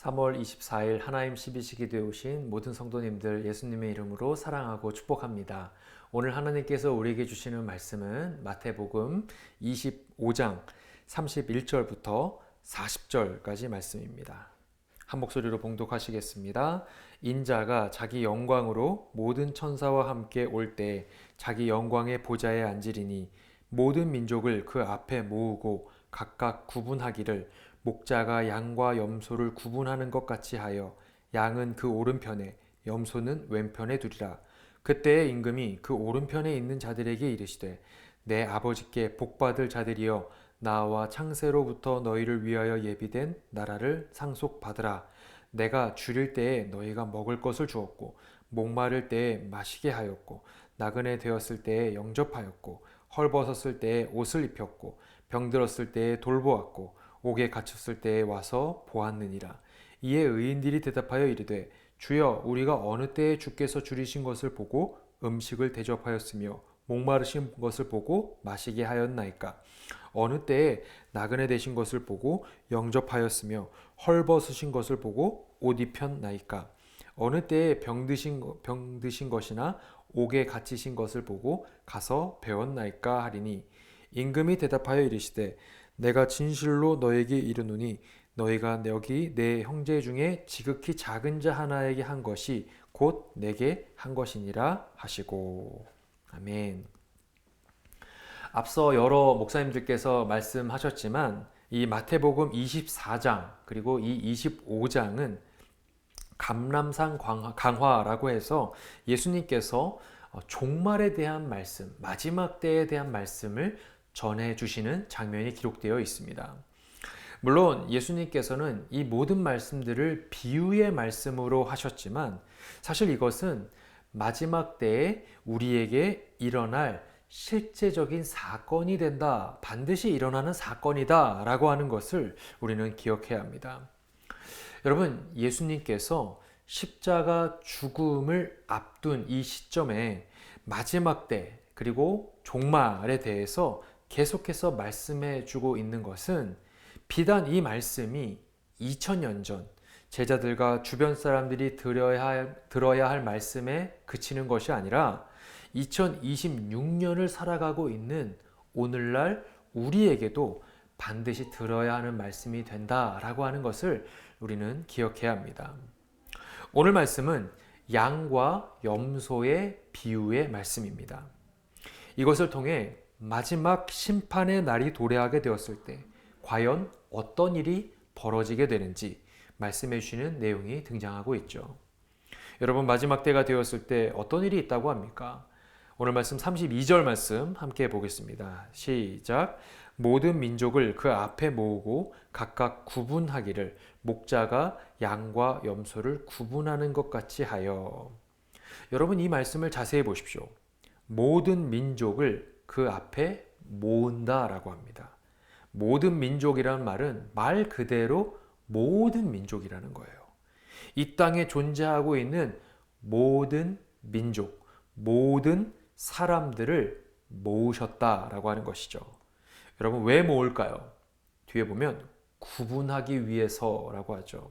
3월 24일 하나님 12시기도에 오신 모든 성도님들 예수님의 이름으로 사랑하고 축복합니다. 오늘 하나님께서 우리에게 주시는 말씀은 마태복음 25장 31절부터 40절까지 말씀입니다. 한 목소리로 봉독하시겠습니다. 인자가 자기 영광으로 모든 천사와 함께 올 때 자기 영광의 보좌에 앉으리니 모든 민족을 그 앞에 모으고 각각 구분하기를 목자가 양과 염소를 구분하는 것 같이 하여 양은 그 오른편에 염소는 왼편에 두리라. 그때의 임금이 그 오른편에 있는 자들에게 이르시되 내 아버지께 복받을 자들이여 나와 창세로부터 너희를 위하여 예비된 나라를 상속받으라. 내가 줄일 때에 너희가 먹을 것을 주었고 목마를 때에 마시게 하였고 나그네 되었을 때에 영접하였고 헐벗었을 때에 옷을 입혔고 병들었을 때에 돌보았고 옥에 갇혔을 때에 와서 보았느니라. 이에 의인들이 대답하여 이르되 주여 우리가 어느 때에 주께서 줄이신 것을 보고 음식을 대접하였으며 목마르신 것을 보고 마시게 하였나이까. 어느 때에 나그네 되신 것을 보고 영접하였으며 헐벗으신 것을 보고 옷 입혔나이까. 어느 때에 병드신 것이나 옥에 갇히신 것을 보고 가서 배웠나이까 하리니 임금이 대답하여 이르시되 내가 진실로 너에게 이르노니 너희가 여기 내 형제 중에 지극히 작은 자 하나에게 한 것이 곧 내게 한 것이니라 하시고. 아멘. 앞서 여러 목사님들께서 말씀하셨지만 이 마태복음 24장 그리고 이 25장은 감람산 강화라고 해서 예수님께서 종말에 대한 말씀, 마지막 때에 대한 말씀을 전해주시는 장면이 기록되어 있습니다. 물론 예수님께서는 이 모든 말씀들을 비유의 말씀으로 하셨지만 사실 이것은 마지막 때에 우리에게 일어날 실제적인 사건이 된다, 반드시 일어나는 사건이다 라고 하는 것을 우리는 기억해야 합니다. 여러분, 예수님께서 십자가 죽음을 앞둔 이 시점에 마지막 때 그리고 종말에 대해서 계속해서 말씀해 주고 있는 것은 비단 이 말씀이 2000년 전 제자들과 주변 사람들이 들어야 할 말씀에 그치는 것이 아니라 2026년을 살아가고 있는 오늘날 우리에게도 반드시 들어야 하는 말씀이 된다라고 하는 것을 우리는 기억해야 합니다. 오늘 말씀은 양과 염소의 비유의 말씀입니다. 이것을 통해 마지막 심판의 날이 도래하게 되었을 때 과연 어떤 일이 벌어지게 되는지 말씀해 주시는 내용이 등장하고 있죠. 여러분, 마지막 때가 되었을 때 어떤 일이 있다고 합니까? 오늘 말씀 32절 말씀 함께 보겠습니다. 시작. 모든 민족을 그 앞에 모으고 각각 구분하기를 목자가 양과 염소를 구분하는 것 같이 하여. 여러분, 이 말씀을 자세히 보십시오. 모든 민족을 그 앞에 모은다라고 합니다. 모든 민족이라는 말은 말 그대로 모든 민족이라는 거예요. 이 땅에 존재하고 있는 모든 민족, 모든 사람들을 모으셨다라고 하는 것이죠. 여러분, 왜 모을까요? 뒤에 보면 구분하기 위해서라고 하죠.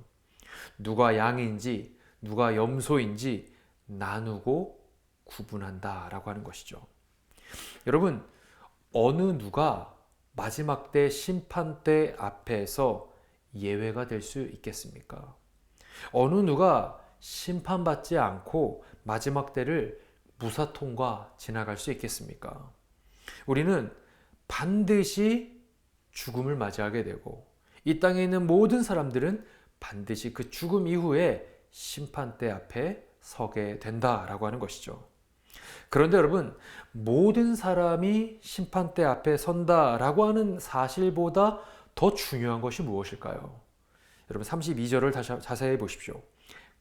누가 양인지 누가 염소인지 나누고 구분한다라고 하는 것이죠. 여러분, 어느 누가 마지막 때 심판 때 앞에서 예외가 될 수 있겠습니까? 어느 누가 심판받지 않고 마지막 때를 무사통과 지나갈 수 있겠습니까? 우리는 반드시 죽음을 맞이하게 되고 이 땅에 있는 모든 사람들은 반드시 그 죽음 이후에 심판대 앞에 서게 된다라고 하는 것이죠. 그런데 여러분, 모든 사람이 심판대 앞에 선다라고 하는 사실보다 더 중요한 것이 무엇일까요? 여러분, 32절을 다시 자세히 보십시오.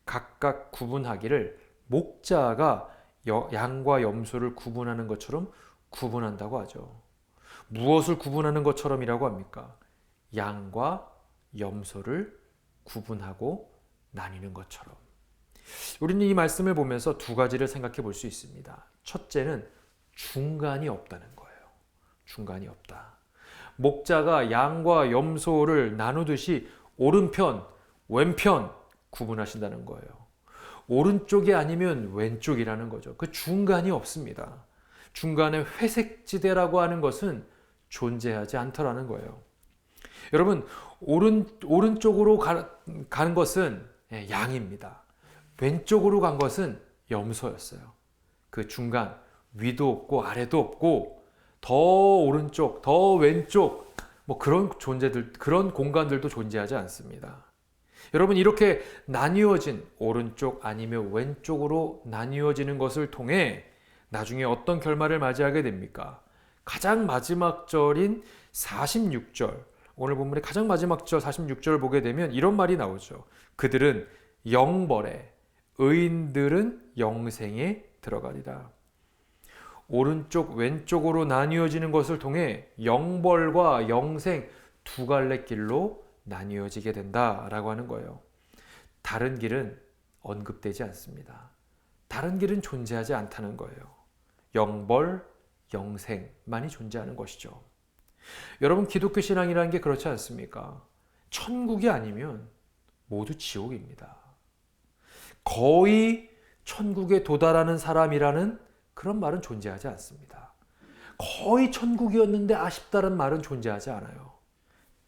각각 구분하기를 목자가 양과 염소를 구분하는 것처럼 구분한다고 하죠. 무엇을 구분하는 것처럼이라고 합니까? 양과 염소를 구분하고 나뉘는 것처럼. 우리는 이 말씀을 보면서 두 가지를 생각해 볼 수 있습니다. 첫째는 중간이 없다는 거예요. 중간이 없다. 목자가 양과 염소를 나누듯이 오른편, 왼편 구분하신다는 거예요. 오른쪽이 아니면 왼쪽이라는 거죠. 그 중간이 없습니다. 중간에 회색지대라고 하는 것은 존재하지 않더라는 거예요. 여러분, 오른쪽으로 간 것은 양입니다. 왼쪽으로 간 것은 염소였어요. 그 중간, 위도 없고 아래도 없고 더 오른쪽, 더 왼쪽, 뭐 그런 존재들, 그런 공간들도 존재하지 않습니다. 여러분, 이렇게 나뉘어진 오른쪽 아니면 왼쪽으로 나뉘어지는 것을 통해 나중에 어떤 결말을 맞이하게 됩니까? 가장 마지막 절인 46절, 오늘 본문의 가장 마지막 절 46절을 보게 되면 이런 말이 나오죠. 그들은 영벌에, 의인들은 영생에 들어가리라. 오른쪽 왼쪽으로 나뉘어지는 것을 통해 영벌과 영생 두 갈래 길로 나뉘어지게 된다라고 하는 거예요. 다른 길은 언급되지 않습니다. 다른 길은 존재하지 않다는 거예요. 영벌, 영생만이 존재하는 것이죠. 여러분, 기독교 신앙이라는 게 그렇지 않습니까? 천국이 아니면 모두 지옥입니다. 거의 천국에 도달하는 사람이라는 그런 말은 존재하지 않습니다. 거의 천국이었는데 아쉽다는 말은 존재하지 않아요.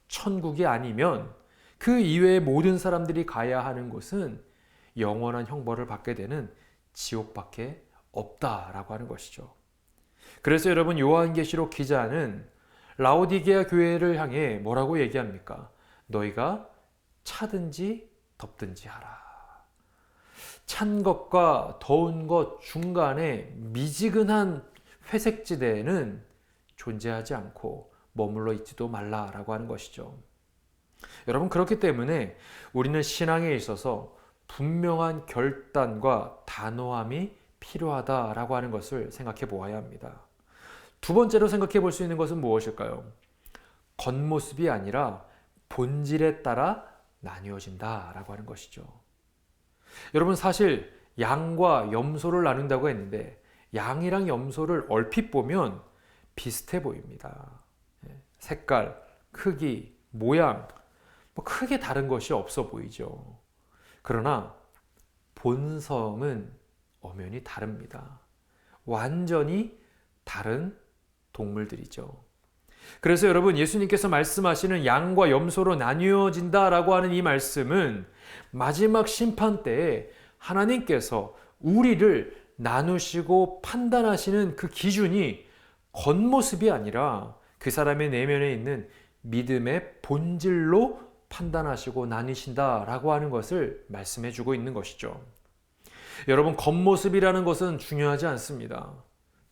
천국이 아니면 그 이외의 모든 사람들이 가야 하는 곳은 영원한 형벌을 받게 되는 지옥밖에 없다라고 하는 것이죠. 그래서 여러분, 요한계시록 기자는 라오디게아 교회를 향해 뭐라고 얘기합니까? 너희가 차든지 덥든지 하라. 찬 것과 더운 것 중간에 미지근한 회색지대에는 존재하지 않고 머물러 있지도 말라라고 하는 것이죠. 여러분, 그렇기 때문에 우리는 신앙에 있어서 분명한 결단과 단호함이 필요하다라고 하는 것을 생각해 보아야 합니다. 두 번째로 생각해 볼 수 있는 것은 무엇일까요? 겉모습이 아니라 본질에 따라 나뉘어진다라고 하는 것이죠. 여러분, 사실 양과 염소를 나눈다고 했는데 양이랑 염소를 얼핏 보면 비슷해 보입니다. 색깔, 크기, 모양, 크게 다른 것이 없어 보이죠. 그러나 본성은 엄연히 다릅니다. 완전히 다른 동물들이죠. 그래서 여러분, 예수님께서 말씀하시는 양과 염소로 나뉘어진다라고 하는 이 말씀은 마지막 심판 때에 하나님께서 우리를 나누시고 판단하시는 그 기준이 겉모습이 아니라 그 사람의 내면에 있는 믿음의 본질로 판단하시고 나뉘신다라고 하는 것을 말씀해 주고 있는 것이죠. 여러분, 겉모습이라는 것은 중요하지 않습니다.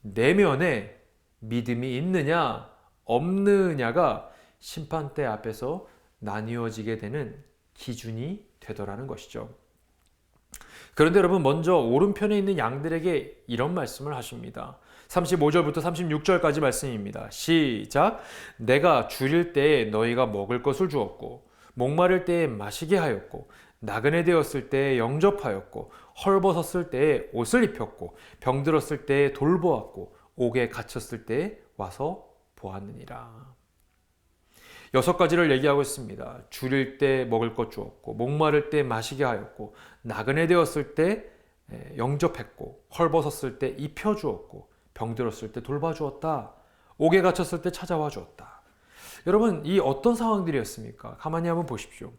내면에 믿음이 있느냐 없느냐가 심판대 앞에서 나뉘어지게 되는 기준이 되더라는 것이죠. 그런데 여러분, 먼저 오른편에 있는 양들에게 이런 말씀을 하십니다. 35절부터 36절까지 말씀입니다. 시작. 내가 줄일 때에 너희가 먹을 것을 주었고 목마를 때에 마시게 하였고 나그네 되었을 때에 영접하였고 헐벗었을 때에 옷을 입혔고 병들었을 때에 돌보았고 옥에 갇혔을 때에 와서 보았느니라. 6가지를 얘기하고 있습니다. 줄일 때 먹을 것 주었고 목마를 때 마시게 하였고 나그네 되었을 때 영접했고 헐벗었을 때 입혀 주었고 병들었을 때 돌봐 주었다. 옥에 갇혔을 때 찾아와 주었다. 여러분, 이 어떤 상황들이었습니까? 가만히 한번 보십시오.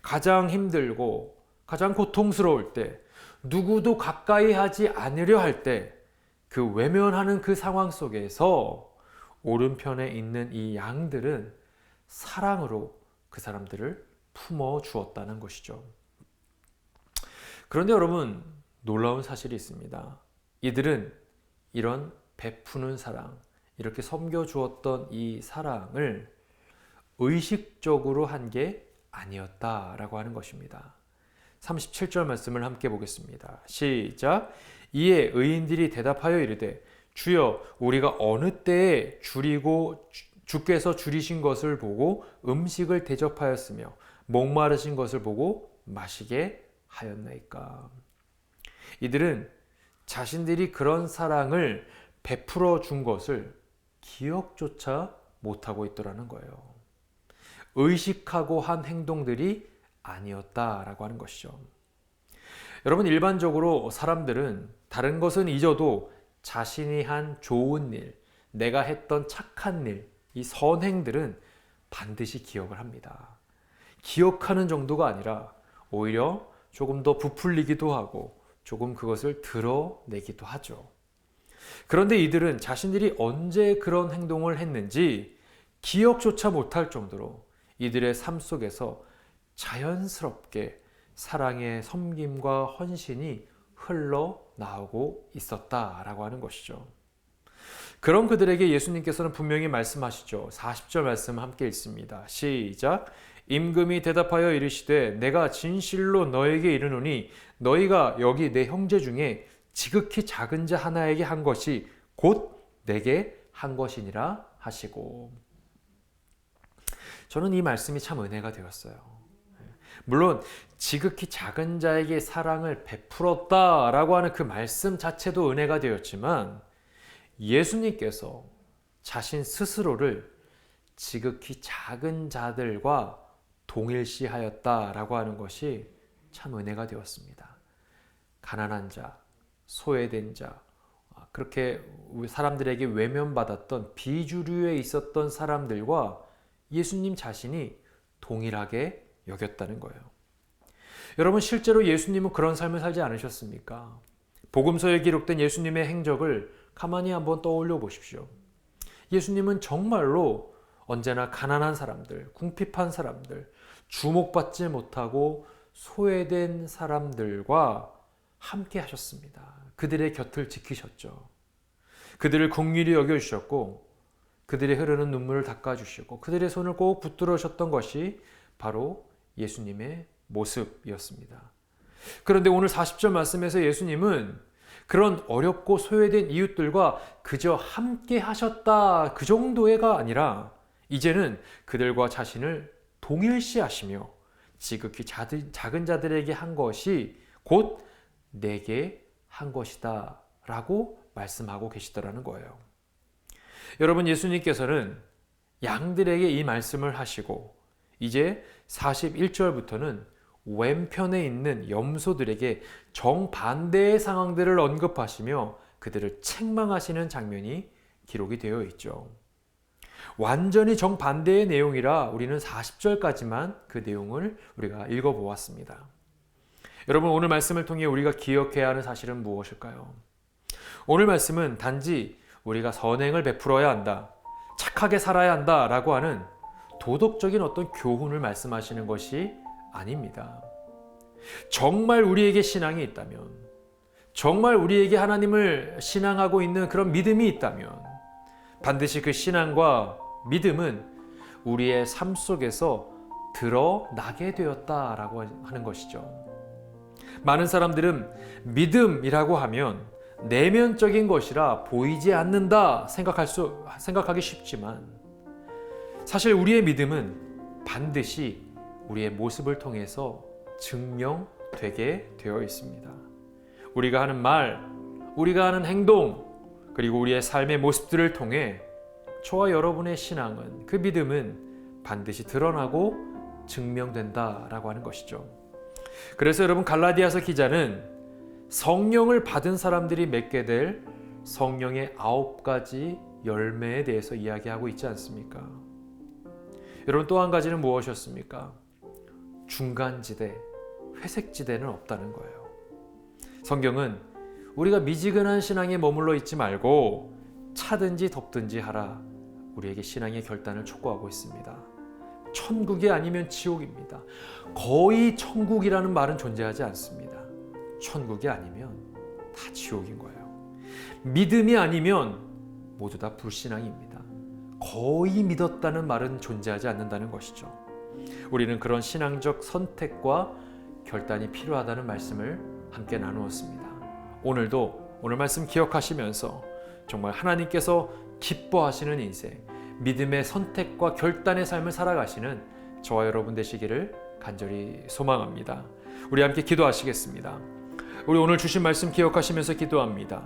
가장 힘들고 가장 고통스러울 때, 누구도 가까이 하지 않으려 할 때, 그 외면하는 그 상황 속에서 오른편에 있는 이 양들은 사랑으로 그 사람들을 품어 주었다는 것이죠. 그런데 여러분, 놀라운 사실이 있습니다. 이들은 이런 베푸는 사랑, 이렇게 섬겨 주었던 이 사랑을 의식적으로 한 게 아니었다라고 하는 것입니다. 37절 말씀을 함께 보겠습니다. 시작. 이에 의인들이 대답하여 이르되 주여, 우리가 어느 때에 줄이고 주께서 줄이신 것을 보고 음식을 대접하였으며 목마르신 것을 보고 마시게 하였나이까. 이들은 자신들이 그런 사랑을 베풀어 준 것을 기억조차 못하고 있더라는 거예요. 의식하고 한 행동들이 아니었다라고 하는 것이죠. 여러분, 일반적으로 사람들은 다른 것은 잊어도 자신이 한 좋은 일, 내가 했던 착한 일, 이 선행들은 반드시 기억을 합니다. 기억하는 정도가 아니라 오히려 조금 더 부풀리기도 하고 조금 그것을 드러내기도 하죠. 그런데 이들은 자신들이 언제 그런 행동을 했는지 기억조차 못할 정도로 이들의 삶 속에서 자연스럽게 사랑의 섬김과 헌신이 흘러나오고 있었다라고 하는 것이죠. 그런 그들에게 예수님께서는 분명히 말씀하시죠. 40절 말씀 함께 읽습니다. 시작. 임금이 대답하여 이르시되 내가 진실로 너에게 이르노니 너희가 여기 내 형제 중에 지극히 작은 자 하나에게 한 것이 곧 내게 한 것이니라 하시고. 저는 이 말씀이 참 은혜가 되었어요. 물론 지극히 작은 자에게 사랑을 베풀었다라고 하는 그 말씀 자체도 은혜가 되었지만 예수님께서 자신 스스로를 지극히 작은 자들과 동일시하였다라고 하는 것이 참 은혜가 되었습니다. 가난한 자, 소외된 자, 그렇게 사람들에게 외면받았던 비주류에 있었던 사람들과 예수님 자신이 동일하게 여겼다는 거예요. 여러분, 실제로 예수님은 그런 삶을 살지 않으셨습니까? 복음서에 기록된 예수님의 행적을 가만히 한번 떠올려 보십시오. 예수님은 정말로 언제나 가난한 사람들, 궁핍한 사람들, 주목받지 못하고 소외된 사람들과 함께 하셨습니다. 그들의 곁을 지키셨죠. 그들을 긍휼히 여겨주셨고 그들의 흐르는 눈물을 닦아주시고 그들의 손을 꼭 붙들으셨던 것이 바로 예수님의 모습이었습니다. 그런데 오늘 40절 말씀에서 예수님은 그런 어렵고 소외된 이웃들과 그저 함께 하셨다 그 정도가 아니라 이제는 그들과 자신을 동일시하시며 지극히 작은 자들에게 한 것이 곧 내게 한 것이다 라고 말씀하고 계시더라는 거예요. 여러분, 예수님께서는 양들에게 이 말씀을 하시고 이제 41절부터는 왼편에 있는 염소들에게 정반대의 상황들을 언급하시며 그들을 책망하시는 장면이 기록이 되어 있죠. 완전히 정반대의 내용이라 우리는 40절까지만 그 내용을 우리가 읽어보았습니다. 여러분, 오늘 말씀을 통해 우리가 기억해야 하는 사실은 무엇일까요? 오늘 말씀은 단지 우리가 선행을 베풀어야 한다, 착하게 살아야 한다 라고 하는 도덕적인 어떤 교훈을 말씀하시는 것이 아닙니다. 정말 우리에게 신앙이 있다면, 정말 우리에게 하나님을 신앙하고 있는 그런 믿음이 있다면 반드시 그 신앙과 믿음은 우리의 삶 속에서 드러나게 되었다라고 하는 것이죠. 많은 사람들은 믿음이라고 하면 내면적인 것이라 보이지 않는다 생각하기 쉽지만 사실 우리의 믿음은 반드시 우리의 모습을 통해서 증명되게 되어 있습니다. 우리가 하는 말, 우리가 하는 행동, 그리고 우리의 삶의 모습들을 통해 저와 여러분의 신앙은, 그 믿음은 반드시 드러나고 증명된다라고 하는 것이죠. 그래서 여러분, 갈라디아서 기자는 성령을 받은 사람들이 맺게 될 성령의 9가지 열매에 대해서 이야기하고 있지 않습니까? 여러분, 또 한 가지는 무엇이었습니까? 중간지대, 회색지대는 없다는 거예요. 성경은 우리가 미지근한 신앙에 머물러 있지 말고 차든지 덥든지 하라, 우리에게 신앙의 결단을 촉구하고 있습니다. 천국이 아니면 지옥입니다. 거의 천국이라는 말은 존재하지 않습니다. 천국이 아니면 다 지옥인 거예요. 믿음이 아니면 모두 다 불신앙입니다. 거의 믿었다는 말은 존재하지 않는다는 것이죠. 우리는 그런 신앙적 선택과 결단이 필요하다는 말씀을 함께 나누었습니다. 오늘도 오늘 말씀 기억하시면서 정말 하나님께서 기뻐하시는 인생, 믿음의 선택과 결단의 삶을 살아가시는 저와 여러분 되시기를 간절히 소망합니다. 우리 함께 기도하시겠습니다. 우리 오늘 주신 말씀 기억하시면서 기도합니다.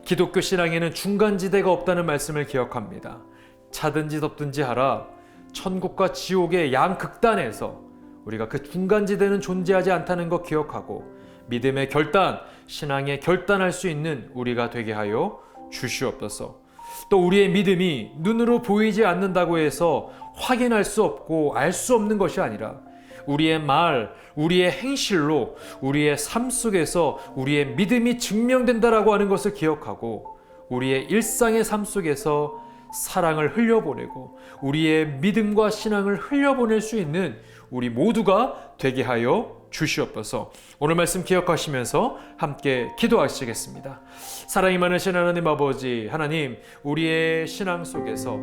기독교 신앙에는 중간지대가 없다는 말씀을 기억합니다. 차든지 덥든지 하라, 천국과 지옥의 양극단에서 우리가 그 중간지대는 존재하지 않다는 것 기억하고 믿음의 결단, 신앙의 결단할 수 있는 우리가 되게 하여 주시옵소서. 또 우리의 믿음이 눈으로 보이지 않는다고 해서 확인할 수 없고 알 수 없는 것이 아니라 우리의 말, 우리의 행실로 우리의 삶 속에서 우리의 믿음이 증명된다라고 하는 것을 기억하고 우리의 일상의 삶 속에서 사랑을 흘려보내고 우리의 믿음과 신앙을 흘려보낼 수 있는 우리 모두가 되게 하여 주시옵소서. 오늘 말씀 기억하시면서 함께 기도하시겠습니다. 사랑이 많으신 하나님 아버지, 하나님, 우리의 신앙 속에서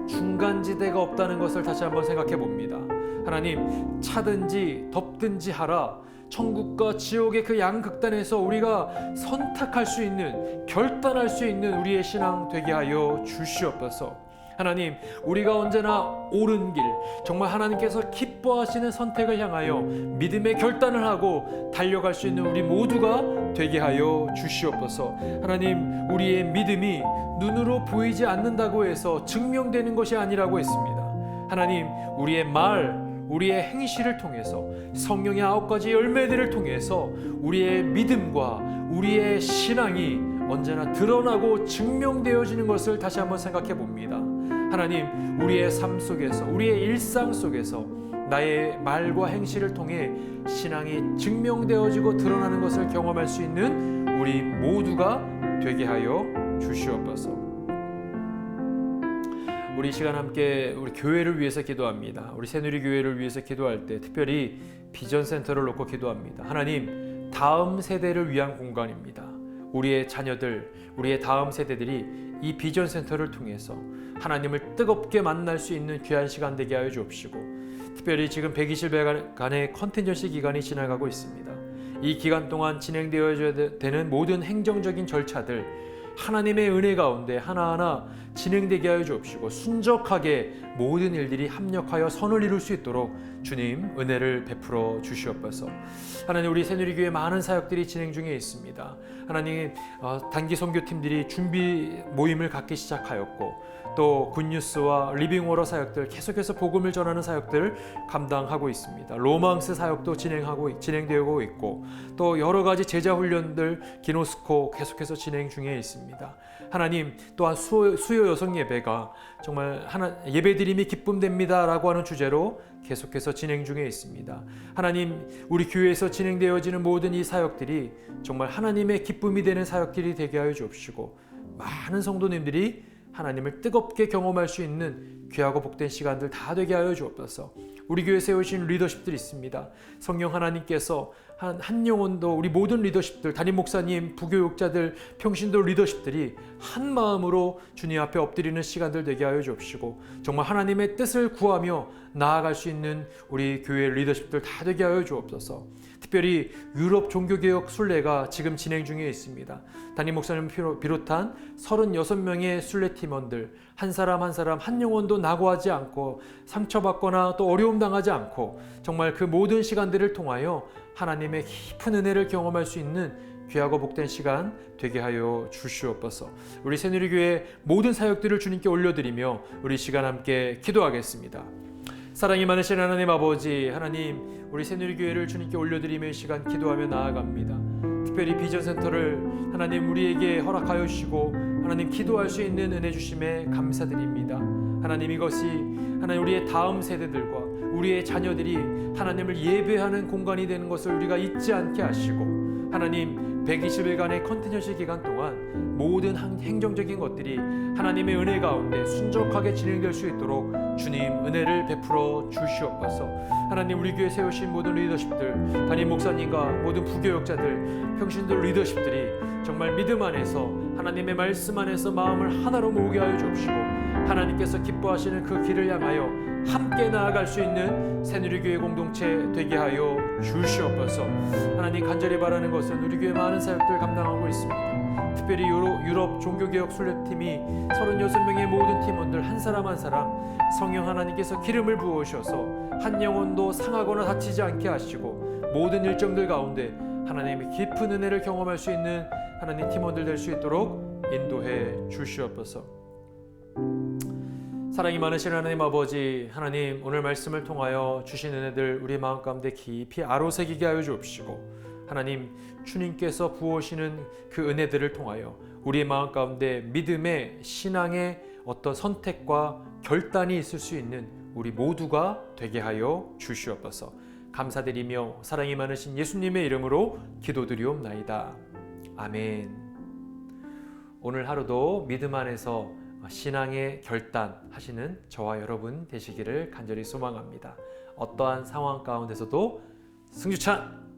중간지대가 없다는 것을 다시 한번 생각해 봅니다. 하나님, 차든지 덥든지 하라, 천국과 지옥의 그 양극단에서 우리가 선택할 수 있는, 결단할 수 있는 우리의 신앙 되게 하여 주시옵소서. 하나님, 우리가 언제나 옳은 길, 정말 하나님께서 기뻐하시는 선택을 향하여 믿음의 결단을 하고 달려갈 수 있는 우리 모두가 되게 하여 주시옵소서. 하나님, 우리의 믿음이 눈으로 보이지 않는다고 해서 증명되는 것이 아니라고 했습니다. 하나님, 우리의 말, 우리의 행실을 통해서 성령의 9가지 열매들을 통해서 우리의 믿음과 우리의 신앙이 언제나 드러나고 증명되어지는 것을 다시 한번 생각해 봅니다. 하나님, 우리의 삶 속에서, 우리의 일상 속에서 나의 말과 행실을 통해 신앙이 증명되어지고 드러나는 것을 경험할 수 있는 우리 모두가 되게 하여 주시옵소서. 우리 이 시간 함께 우리 교회를 위해서 기도합니다. 우리 새누리교회를 위해서 기도할 때 특별히 비전센터를 놓고 기도합니다. 하나님, 다음 세대를 위한 공간입니다. 우리의 자녀들, 우리의 다음 세대들이 이 비전센터를 통해서 하나님을 뜨겁게 만날 수 있는 귀한 시간 되게 하여 주옵시고, 특별히 지금 120일간의 컨텐전시 기간이 지나가고 있습니다. 이 기간 동안 진행되어야 되는 모든 행정적인 절차들 하나님의 은혜 가운데 하나하나 진행되게 하여 주옵시고, 순적하게 모든 일들이 합력하여 선을 이룰 수 있도록 주님 은혜를 베풀어 주시옵소서. 하나님, 우리 새누리교회 많은 사역들이 진행 중에 있습니다. 하나님, 단기 선교팀들이 준비 모임을 갖기 시작하였고, 또 굿뉴스와 리빙워러 사역들, 계속해서 복음을 전하는 사역들 감당하고 있습니다. 로망스 사역도 진행되고 있고, 또 여러 가지 제자 훈련들, 기노스코 계속해서 진행 중에 있습니다. 하나님, 또한 수요 여성 예배가 정말 예배드림이 기쁨됩니다라고 하는 주제로 계속해서 진행 중에 있습니다. 하나님, 우리 교회에서 진행되어지는 모든 이 사역들이 정말 하나님의 기쁨이 되는 사역들이 되게 하여 주옵시고, 많은 성도님들이 하나님을 뜨겁게 경험할 수 있는 귀하고 복된 시간들 다 되게 하여 주옵소서. 우리 교회에 세우신 리더십들이 있습니다. 성령 하나님께서 한 영혼도, 우리 모든 리더십들, 담임 목사님, 부교육자들, 평신도 리더십들이 한 마음으로 주님 앞에 엎드리는 시간들 되게 하여 주옵시고, 정말 하나님의 뜻을 구하며 나아갈 수 있는 우리 교회 리더십들 다 되게 하여 주옵소서. 특별히 유럽 종교개혁 순례가 지금 진행 중에 있습니다. 담임 목사님 비롯한 36명의 순례 팀원들, 한 사람 한 사람 한 영혼도 낙오하지 않고 상처받거나 또 어려움 당하지 않고 정말 그 모든 시간들을 통하여 하나님의 깊은 은혜를 경험할 수 있는 귀하고 복된 시간 되게 하여 주시옵소서. 우리 새누리교회 모든 사역들을 주님께 올려드리며 우리 시간 함께 기도하겠습니다. 사랑이 많으신 하나님 아버지, 하나님, 우리 새누리교회를 주님께 올려드리며 이 시간 기도하며 나아갑니다. 특별히 비전센터를 하나님 우리에게 허락하여 주시고 하나님 기도할 수 있는 은혜 주심에 감사드립니다. 하나님, 이것이 하나님 우리의 다음 세대들과 우리의 자녀들이 하나님을 예배하는 공간이 되는 것을 우리가 잊지 않게 하시고, 하나님 120일간의 컨텐전시 기간 동안 모든 행정적인 것들이 하나님의 은혜 가운데 순적하게 진행될 수 있도록 주님 은혜를 베풀어 주시옵소서. 하나님, 우리 교회 세우신 모든 리더십들, 담임 목사님과 모든 부교역자들, 평신도 리더십들이 정말 믿음 안에서 하나님의 말씀 안에서 마음을 하나로 모으게 하여 주옵시고, 하나님께서 기뻐하시는 그 길을 향하여 함께 나아갈 수 있는 새누리교회 공동체 되게 하여 주시옵소서. 하나님, 간절히 바라는 것은 우리 교회 많은 사역들 감당하고 있습니다. 특별히 유럽 종교개혁 순례팀이 36명의 모든 팀원들 한 사람 한 사람 성령 하나님께서 기름을 부으셔서 한 영혼도 상하거나 다치지 않게 하시고, 모든 일정들 가운데 하나님의 깊은 은혜를 경험할 수 있는 하나님 팀원들 될 수 있도록 인도해 주시옵소서. 사랑이 많으신 하나님 아버지, 하나님 오늘 말씀을 통하여 주신 은혜들 우리 마음 가운데 깊이 아로새기게 하여 주옵시고, 하나님 주님께서 부어오시는 그 은혜들을 통하여 우리의 마음 가운데 믿음의 신앙의 어떤 선택과 결단이 있을 수 있는 우리 모두가 되게 하여 주시옵소서. 감사드리며 사랑이 많으신 예수님의 이름으로 기도드리옵나이다. 아멘. 오늘 하루도 믿음 안에서 신앙의 결단하시는 저와 여러분 되시기를 간절히 소망합니다. 어떠한 상황 가운데서도 승주찬